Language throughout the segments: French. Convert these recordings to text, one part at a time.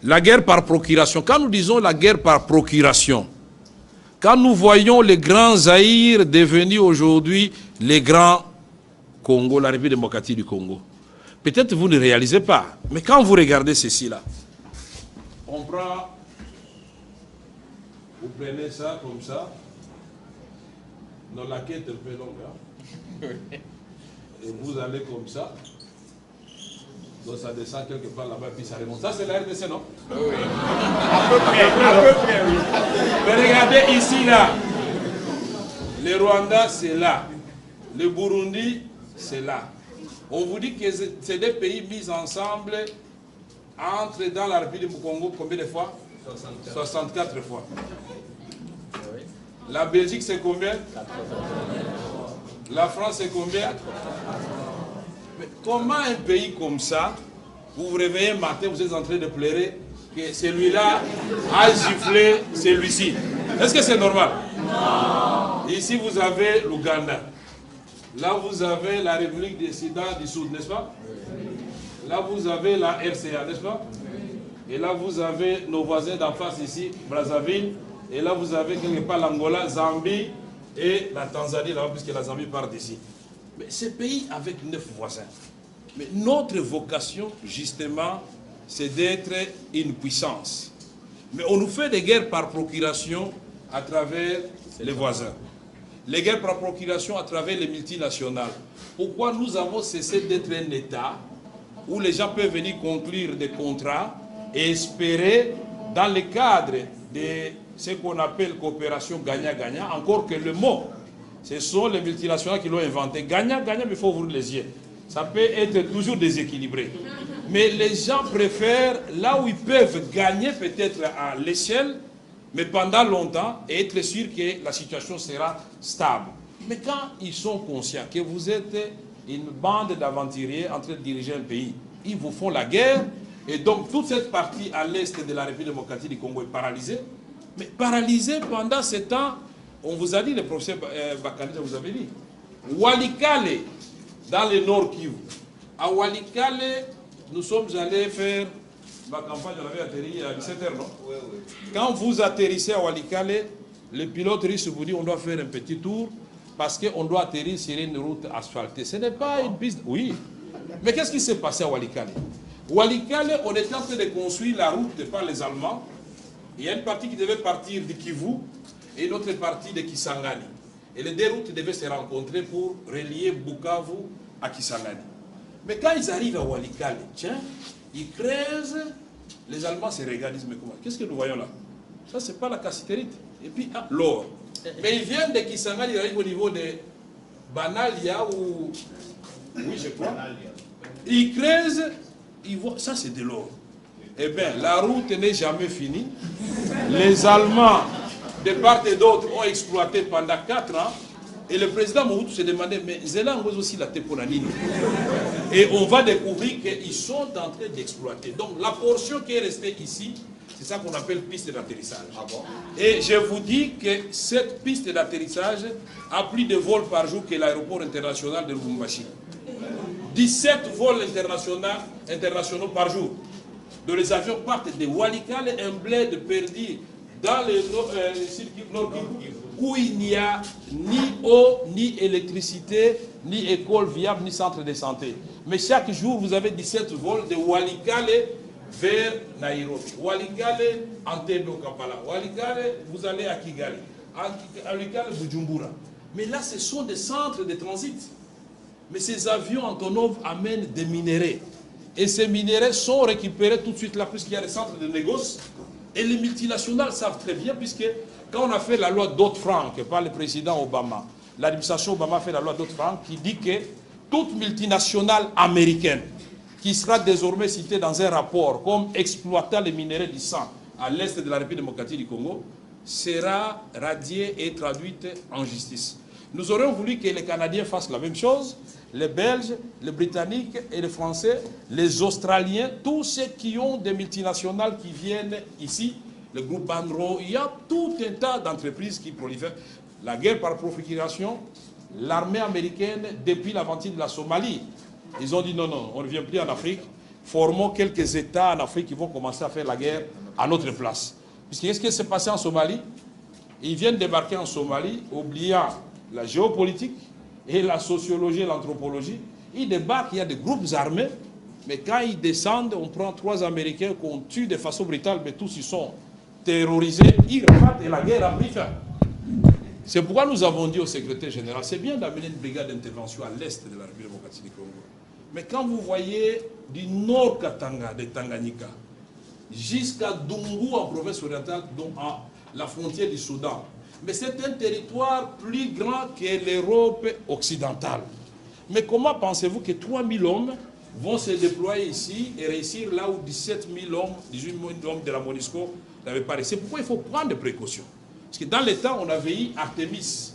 La guerre par procuration. Quand nous disons la guerre par procuration, quand nous voyons les grands Zaïre devenir aujourd'hui les grands Congo, la République démocratique du Congo, peut-être vous ne réalisez pas, mais quand vous regardez ceci-là, on prend, vous prenez ça comme ça, dans la quête un peu longue, hein? Et vous allez comme ça, donc ça descend quelque part là-bas, puis ça remonte. Ça c'est la RDC, non? Oui. À peu près, oui. Mais regardez ici, là, le Rwanda, c'est là, le Burundi, c'est là. On vous dit que c'est des pays mis ensemble, entrent dans la République du Congo combien de fois? 64 fois. La Belgique, c'est combien? La France, c'est combien? Mais comment un pays comme ça, vous vous réveillez un matin, vous êtes en train de pleurer que celui-là a giflé celui-ci? Est-ce que c'est normal? Non. Ici, vous avez l'Ouganda. Là, vous avez la République des Soudan du Sud, n'est-ce pas? Là, vous avez la RCA, n'est-ce pas? Et là, vous avez nos voisins d'en face ici, Brazzaville. Et là, vous avez quelque part l'Angola, Zambie et la Tanzanie, là, puisque la Zambie part d'ici. Mais ces pays avec 9 voisins. Mais notre vocation, justement, c'est d'être une puissance. Mais on nous fait des guerres par procuration à travers les voisins. Les guerres par procuration à travers les multinationales. Pourquoi nous avons cessé d'être un État où les gens peuvent venir conclure des contrats et espérer, dans le cadre de ce qu'on appelle coopération gagnant-gagnant, encore que le mot, ce sont les multinationales qui l'ont inventé. Gagnant-gagnant, mais il faut ouvrir les yeux. Ça peut être toujours déséquilibré. Mais les gens préfèrent là où ils peuvent gagner peut-être à l'échelle, mais pendant longtemps, et être sûr que la situation sera stable. Mais quand ils sont conscients que vous êtes une bande d'aventuriers en train de diriger un pays, ils vous font la guerre, et donc toute cette partie à l'est de la République démocratique du Congo est paralysée. Mais paralysée pendant ce temps, on vous a dit, le professeur Bakali, vous avez dit, Walikale, dans le nord Kivu. À Walikale, nous sommes allés faire ma campagne, on avait atterri à 17h, non? Oui, oui. Quand vous atterrissez à Walikale, le pilote russe vous dit on doit faire un petit tour parce qu'on doit atterrir sur une route asphaltée. Ce n'est pas une piste. Oui. Mais qu'est-ce qui s'est passé à Walikale? Walikale, on était en train de construire la route par les Allemands. Il y a une partie qui devait partir de Kivu et une autre partie de Kisangani. Et les deux routes devaient se rencontrer pour relier Bukavu à Kisangani. Mais quand ils arrivent à Walikale, tiens, ils creusent, les Allemands se regardent, ils disent, mais comment? Qu'est-ce que nous voyons là? Ça, c'est pas la cassiterite. Et puis, ah, l'or. Mais ils viennent de Kisangani, ils arrivent au niveau de Banalia ou... Oui, je crois. Ils creusent, ils voient, ça c'est de l'or. Eh bien, la route n'est jamais finie. Les Allemands, de part et d'autre, ont exploité pendant 4 ans. Et le président Mobutu se demandait, mais Zélan aussi la Teponanini. Et on va découvrir qu'ils sont en train d'exploiter. Donc la portion qui est restée ici, c'est ça qu'on appelle piste d'atterrissage. Ah bon? Et je vous dis que cette piste d'atterrissage a plus de vols par jour que l'aéroport international de Lubumbashi. 17 vols internationaux par jour. Donc les avions partent de Walikale, un bled perdu dans le circuit nord où il n'y a ni eau, ni électricité, ni école viable, ni centre de santé. Mais chaque jour, vous avez 17 vols de Walikale vers Nairobi. Walikale, Entebbe au Kampala. Walikale, vous allez à Kigali. Walikale, Bujumbura. Mais là, ce sont des centres de transit. Mais ces avions Antonov amènent des minéraux. Et ces minéraux sont récupérés tout de suite là, puisqu'il y a des centres de négoce. Et les multinationales savent très bien, puisque quand on a fait la loi Dodd-Frank par le président Obama, l'administration Obama a fait la loi Dodd-Frank qui dit que toute multinationale américaine qui sera désormais citée dans un rapport comme exploitant les minéraux du sang à l'est de la République démocratique du Congo sera radiée et traduite en justice. Nous aurions voulu que les Canadiens fassent la même chose, les Belges, les Britanniques et les Français, les Australiens, tous ceux qui ont des multinationales qui viennent ici, le groupe Banro, il y a tout un tas d'entreprises qui prolifèrent. La guerre par procuration, l'armée américaine, depuis l'aventure de la Somalie, ils ont dit non, non, on ne vient plus en Afrique. formons quelques États en Afrique qui vont commencer à faire la guerre à notre place. Puisque qu'est-ce qui s'est passé en Somalie? Ils viennent débarquer en Somalie, oubliant la géopolitique et la sociologie et l'anthropologie. Ils débarquent, il y a des groupes armés, mais quand ils descendent, on prend 3 Américains qu'on tue de façon brutale, mais tous ils sont terrorisés, ils repartent et la guerre a pris fin. C'est pourquoi nous avons dit au secrétaire général, c'est bien d'amener une brigade d'intervention à l'est de la République démocratique du Congo. Mais quand vous voyez du nord Katanga, de Tanganyika, jusqu'à Dungu en province orientale, donc à la frontière du Soudan, mais c'est un territoire plus grand que l'Europe occidentale. Mais comment pensez-vous que 3000 hommes vont se déployer ici et réussir là où 17 000 hommes, 18 000 hommes de la MONUSCO n'avaient pas réussi? C'est pourquoi il faut prendre des précautions. Parce que dans les temps, on avait eu Artemis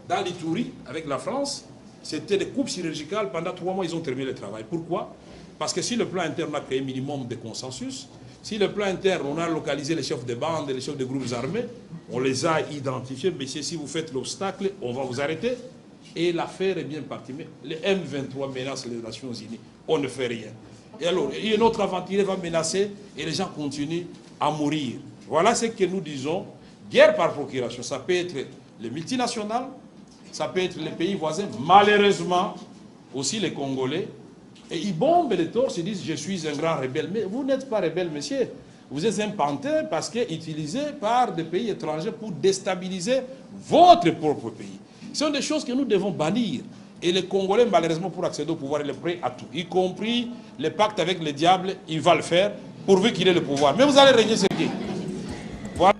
dans l'Ituri avec la France. C'était des coupes chirurgicales. Pendant 3 mois, ils ont terminé le travail. Pourquoi? Parce que si le plan interne a créé un minimum de consensus, si le plan interne, on a localisé les chefs de bande et les chefs de groupes armés, on les a identifiés. Messieurs, si vous faites l'obstacle, on va vous arrêter. Et l'affaire est bien partie. Mais les M23 menacent les Nations Unies. On ne fait rien. Et alors, une autre aventurier va menacer et les gens continuent à mourir. Voilà ce que nous disons. Guerre par procuration, ça peut être les multinationales, ça peut être les pays voisins, malheureusement aussi les Congolais. Et ils bombent les torses, ils disent je suis un grand rebelle. Mais vous n'êtes pas rebelle, monsieur. Vous êtes un pantin parce que utilisé par des pays étrangers pour déstabiliser votre propre pays. Ce sont des choses que nous devons bannir. Et les Congolais, malheureusement, pour accéder au pouvoir, il est prêt à tout. Y compris les pactes avec le diable, il va le faire pourvu qu'il ait le pouvoir. Mais vous allez régner ce qui. Voilà.